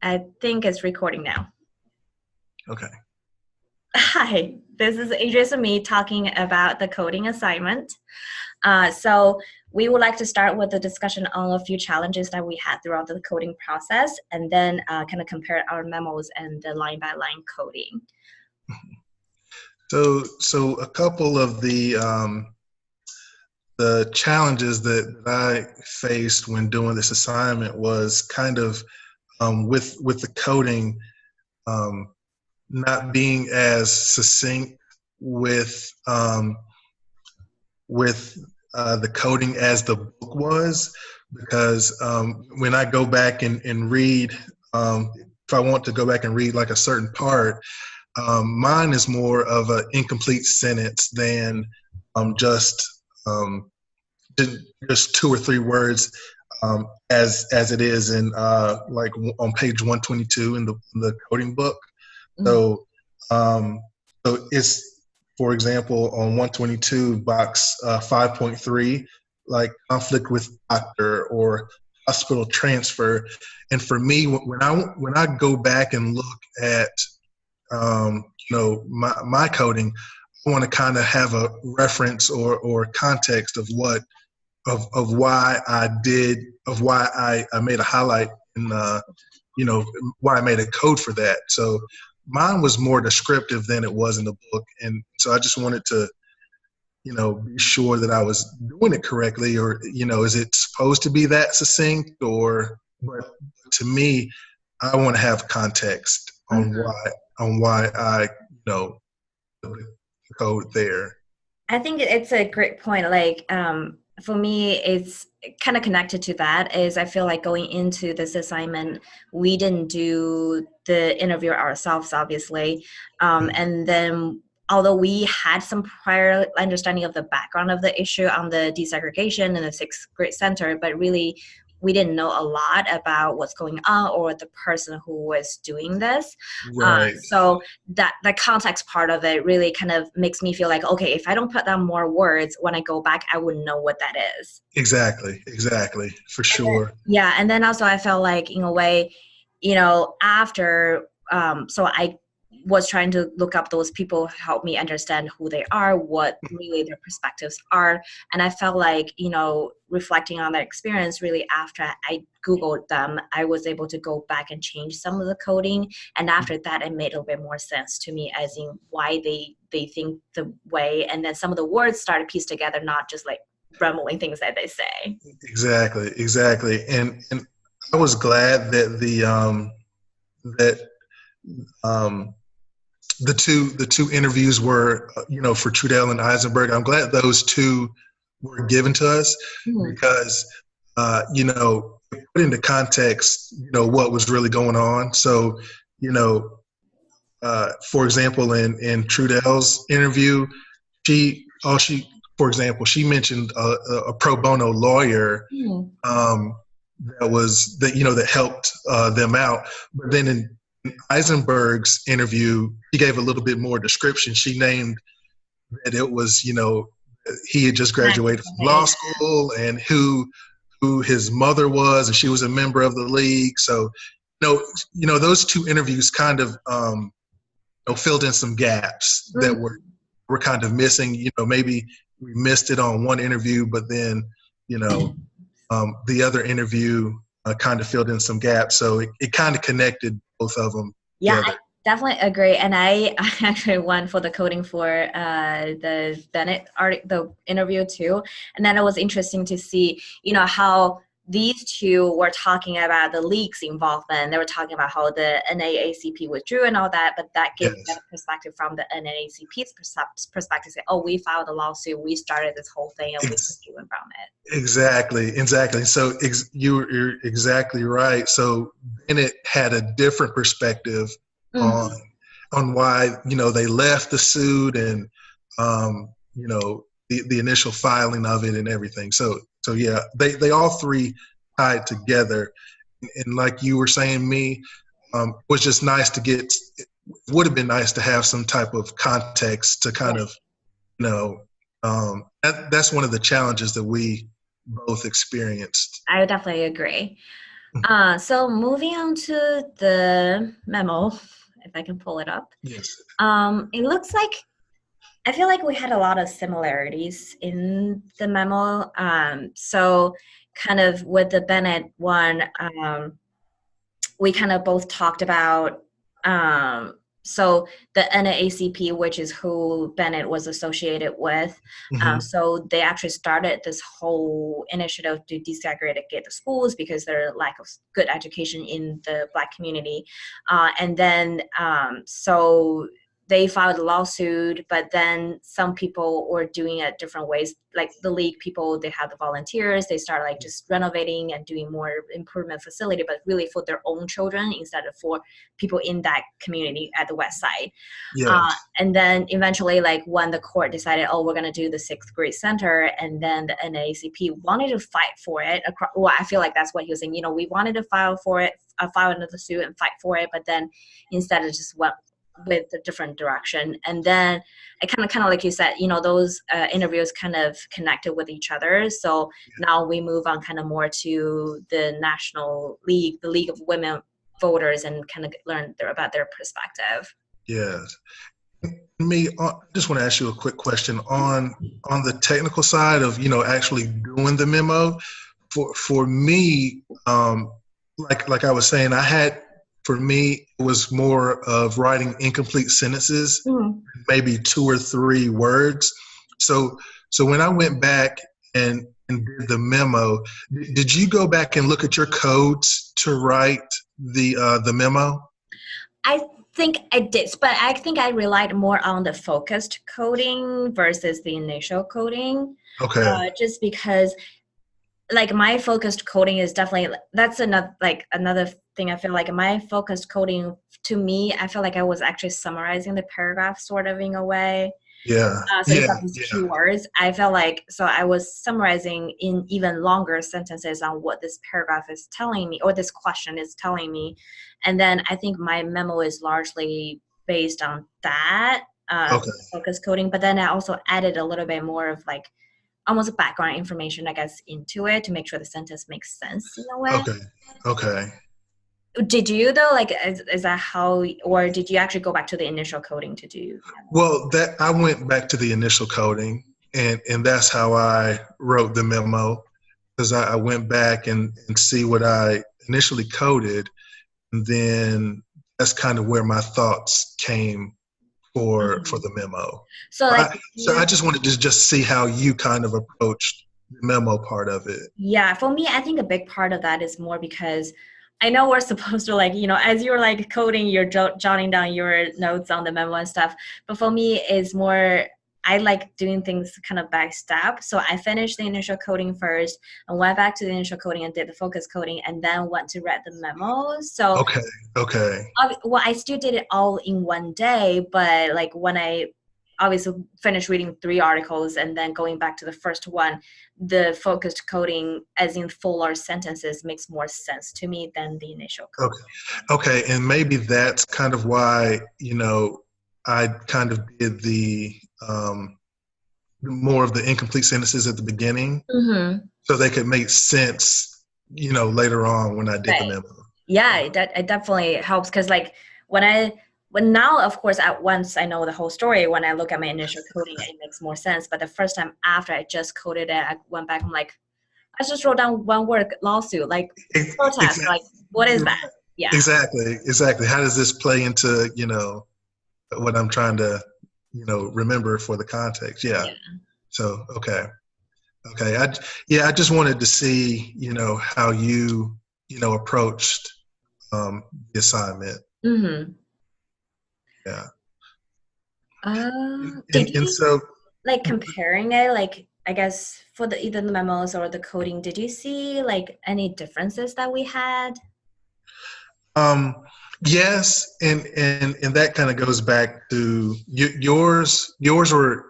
I think it's recording now. Okay. Hi, this is Adrian and me talking about the coding assignment. So we would like to start with a discussion on a few challenges that we had throughout the coding process, and then kind of compare our memos and the line-by-line coding. So a couple of the challenges that I faced when doing this assignment was kind of with the coding, not being as succinct with the coding as the book was, because when I go back and read, if I want to go back and read like a certain part, mine is more of an incomplete sentence than just just two or three words, as it is in like on page 122 in the coding book. So so it's, for example, on 122 box 5.3, like conflict with doctor or hospital transfer. And for me, when I go back and look at my coding, I want to kind of have a reference or context of what of why I made a highlight and why I made a code for that. So mine was more descriptive than it was in the book, and so I just wanted to be sure that I was doing it correctly, or is it supposed to be that succinct, but to me, I want to have context on why I put the code there. I think it's a great point. Like, for me, it's kind of connected to that is I feel like going into this assignment, we didn't do the interview ourselves, obviously. And then although we had some prior understanding of the background of the issue on the desegregation in the sixth grade center, but really we didn't know a lot about what's going on or the person who was doing this. Right. So that the context part of it really kind of makes me feel like, okay, if I don't put down more words, when I go back, I wouldn't know what that is. Exactly, for sure. And then also I felt like, in a way, after, so I was trying to look up those people who help me understand who they are, what really their perspectives are. And I felt like, reflecting on that experience, really after I Googled them, I was able to go back and change some of the coding. And after that, it made a little bit more sense to me as in why they think the way. And then some of the words started pieced together, not just like rambling things that they say. Exactly. And I was glad that the two interviews were, for Trudell and Eisenberg. I'm glad those two were given to us because, it put into context, what was really going on. So, for example, in Trudell's interview, for example, she mentioned a pro bono lawyer that helped them out. But then in Eisenberg's interview, he gave a little bit more description. She named that it was, he had just graduated from law school and who his mother was, and she was a member of the league. So, those two interviews kind of filled in some gaps that were kind of missing. Maybe we missed it on one interview, but then, the other interview kind of filled in some gaps. So it kind of connected both of them. Yeah, together. I definitely agree. And I actually went for the coding for the Bennett the interview too. And then it was interesting to see, how these two were talking about the league's involvement. They were talking about how the NAACP withdrew and all that, but that gave them a perspective from the NAACP's perspective. Say, oh, we filed a lawsuit, we started this whole thing, and we withdrew from it. Exactly. So you're exactly right. So Bennett had a different perspective on why they left the suit and the initial filing of it and everything. So yeah, they all three tied together, and like you were saying, it was just nice to get. It would have been nice to have some type of context to kind of, that's one of the challenges that we both experienced. I would definitely agree. So moving on to the memo, if I can pull it up. Yes. It looks like I feel like we had a lot of similarities in the memo. So kind of with the Bennett one, we kind of both talked about so the NAACP, which is who Bennett was associated with. Mm-hmm. So they actually started this whole initiative to desegregate the schools because there lack of good education in the Black community. And then so they filed a lawsuit, but then some people were doing it different ways. Like the league people, they have the volunteers, they start like just renovating and doing more improvement facility, but really for their own children instead of for people in that community at the west side. Yes. And then eventually, like when the court decided, oh, we're going to do the sixth grade center, and then the NAACP wanted to fight for it. Well, I feel like that's what he was saying. You know, we wanted to file for it, file another suit and fight for it, but then instead it just went with a different direction. And then I kind of like you said, you know, those interviews kind of connected with each other. So now we move on kind of more to the National League, the League of Women Voters, and kind of learn about their perspective. Yes. Me, I just want to ask you a quick question on the technical side of, you know, actually doing the memo. For me, like I was saying, for me, it was more of writing incomplete sentences, maybe 2 or 3 words. So when I went back and did the memo, did you go back and look at your codes to write the memo? I think I did, but I think I relied more on the focused coding versus the initial coding. Okay. Just because like my focused coding is definitely, that's another thing. I feel like my focused coding, to me, I feel like I was actually summarizing the paragraph sort of in a way. Yeah. So it's not these keywords. I felt like, so I was summarizing in even longer sentences on what this paragraph is telling me, or this question is telling me. And then I think my memo is largely based on that focus coding. But then I also added a little bit more of like almost background information, I guess, into it to make sure the sentence makes sense in a way. Okay. Did you though, like, is that how, or did you actually go back to the initial coding to do? Well, I went back to the initial coding, and that's how I wrote the memo, because I went back and see what I initially coded, and then that's kind of where my thoughts came for the memo. So like, I just wanted to just see how you kind of approached the memo part of it. Yeah, for me, I think a big part of that is more because I know we're supposed to, like, you know, as you're like coding, you're jotting down your notes on the memo and stuff. But for me, it's more, I like doing things kind of by step. So I finished the initial coding first and went back to the initial coding and did the focus coding and then went to read the memo. So Okay. Well, I still did it all in one day, but like when I obviously finished reading 3 articles and then going back to the first one, the focused coding as in fuller sentences makes more sense to me than the initial coding. Okay. And maybe that's kind of why, you know, I kind of did the more of the incomplete sentences at the beginning, so they could make sense, you know, later on when I did the memo. Yeah, it definitely helps, because like when now, of course, at once I know the whole story, when I look at my initial coding, it makes more sense. But the first time after I just coded it, I went back, I'm like, I just wrote down one word, lawsuit, like protest, exactly. Like, what is that? Yeah. Exactly. How does this play into, you know, what I'm trying to, you know, remember for the context? Yeah. So, okay. I just wanted to see, you know, how you know, approached the assignment. Yeah. Did you, so, like, comparing it, like, I guess for either the memos or the coding, did you see like any differences that we had? Yes, and that kind of goes back to yours were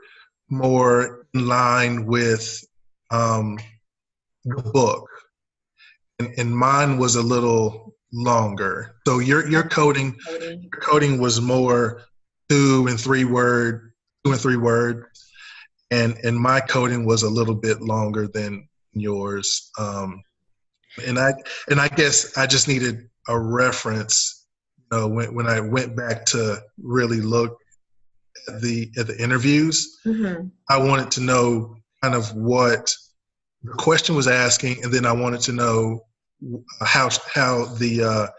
more in line with the book, and mine was a little longer. So your coding was more 2 and 3 word, and my coding was a little bit longer than yours. And I guess I just needed a reference, when I went back to really look at the interviews. Mm-hmm. I wanted to know kind of what the question was asking, and then I wanted to know how the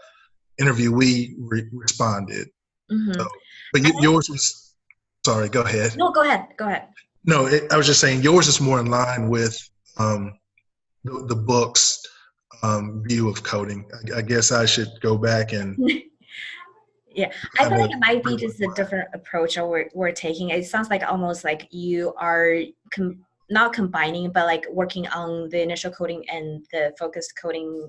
interviewee responded. Mm-hmm. So, but I think, yours was, sorry, go ahead. no, go ahead. Go ahead. No, I was just saying yours is more in line with um, the book's view of coding. I guess I should go back and Yeah, I kind feel like of it might be just a different approach that we're taking. It sounds like almost like you are not combining, but like working on the initial coding and the focused coding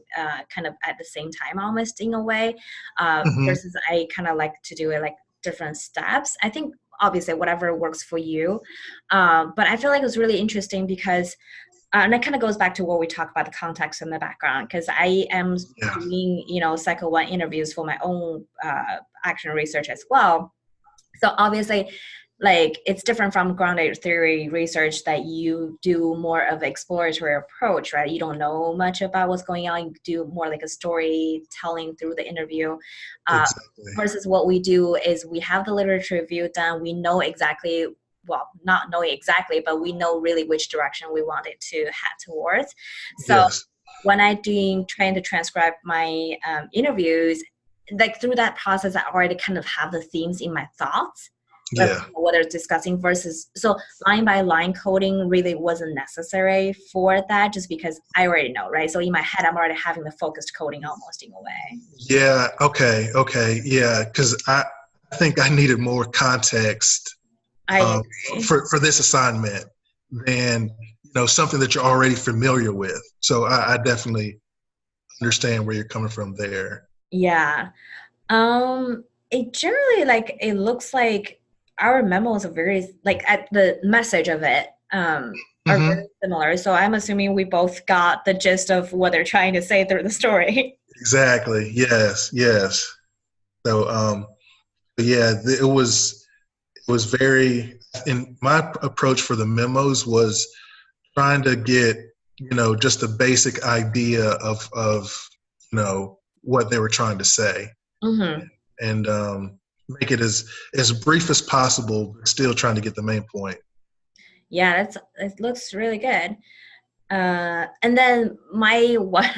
kind of at the same time, almost in a way. hmm Versus I kind of like to do it like different steps. I think obviously whatever works for you, but I feel like it was really interesting because and that kind of goes back to what we talked about the context and the background because I am yeah, doing cycle one interviews for my own action research as well. So obviously like it's different from grounded theory research that you do more of exploratory approach, right? You don't know much about what's going on. You do more like a storytelling through the interview, exactly. versus what we do is we have the literature review done. We know exactly, well, not knowing exactly, but we know really which direction we want it to head towards. So Yes, when I doing trying to transcribe my interviews, like through that process, I already kind of have the themes in my thoughts of yeah. what they're discussing versus, so line by line coding really wasn't necessary for that just because I already know, right? So in my head, I'm already having the focused coding almost in a way. Yeah. Okay. Okay. Yeah. Because I think I needed more context I um, agree. for this assignment than something that you're already familiar with. So I definitely understand where you're coming from there. Yeah. It generally like it looks like our memos are very like at the message of it are very hmm similar. So I'm assuming we both got the gist of what they're trying to say through the story. Exactly. Yes. Yes. So but yeah, it was very. And my approach for the memos was trying to get just a basic idea of what they were trying to say, Hmm. and make it as brief as possible, but still trying to get the main point. Yeah, it looks really good. And then my one,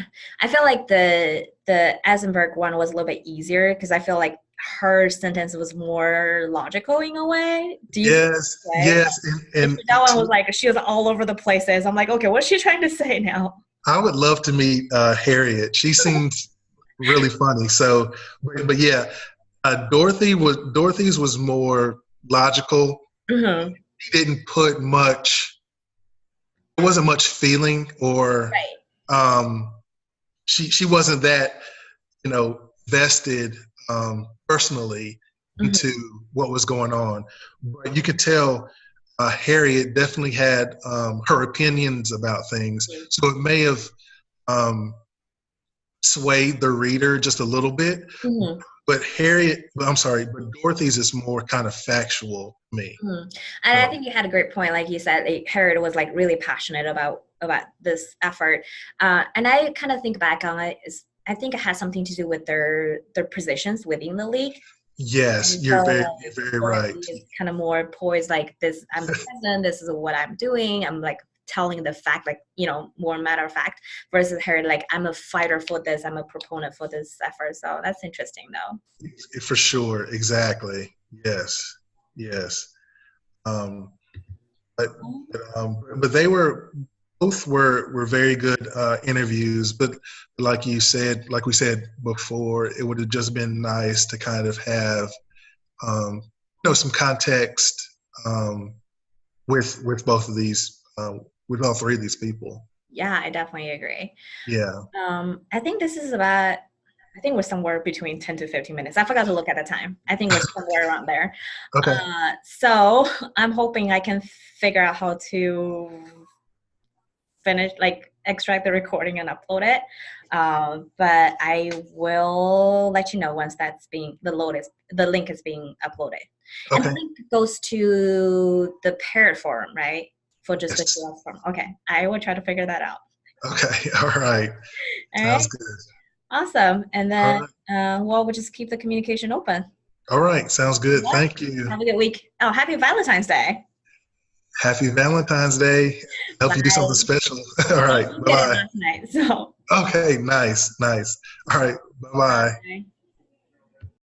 I feel like the Eisenberg one was a little bit easier because I feel like her sentence was more logical in a way. Do you feel Yes, that way? yes, That one was like she was all over the places. I'm like, okay, what's she trying to say now? I would love to meet Harriet. She seems really funny. So, but yeah, Dorothy's was more logical. Hmm. He didn't put much. There wasn't much feeling, or Right. um, she wasn't that vested personally into Hmm. what was going on. But you could tell Harriet definitely had her opinions about things, so it may have um, swayed the reader just a little bit. Hmm. But I'm sorry, but Dorothy's is more kind of factual to me. Hmm. And I So think you had a great point, like you said, like, Herod was like really passionate about this effort, and I kind of think back on it. I think it has something to do with their positions within the league. yes, And so you're very Dorothy right. is kind of more poised, like this. I'm the president. This is what I'm doing. I'm like telling the fact, like more matter of fact. Versus her, like I'm a fighter for this. I'm a proponent for this effort. So that's interesting, though. For sure, exactly. Yes, yes. Um, but but they were both were very good interviews. But like we said before, it would have just been nice to kind of have some context um, with both of these, with all three of these people. Yeah, I definitely agree. Yeah. I think this is about. I think we're somewhere between 10 to 15 minutes. I forgot to look at the time. I think we're somewhere around there. Okay. So I'm hoping I can figure out how to finish, like extract the recording and upload it. But I will let you know once that's being the link is being uploaded. And the Okay. link goes to the Parrot forum, right? For just the Yes. QS forum. Okay, I will try to figure that out. Okay. All right. All Sounds right. good. Awesome. And All then, right. well, we'll just keep the communication open. All right. Sounds good. Yeah. Thank you. Have a good week. Oh, happy Valentine's Day. Happy Valentine's Day. Help you do something Bye. special. All I right. did Bye get it bye. last night, so Okay. Nice. Nice. All right. Bye bye. bye.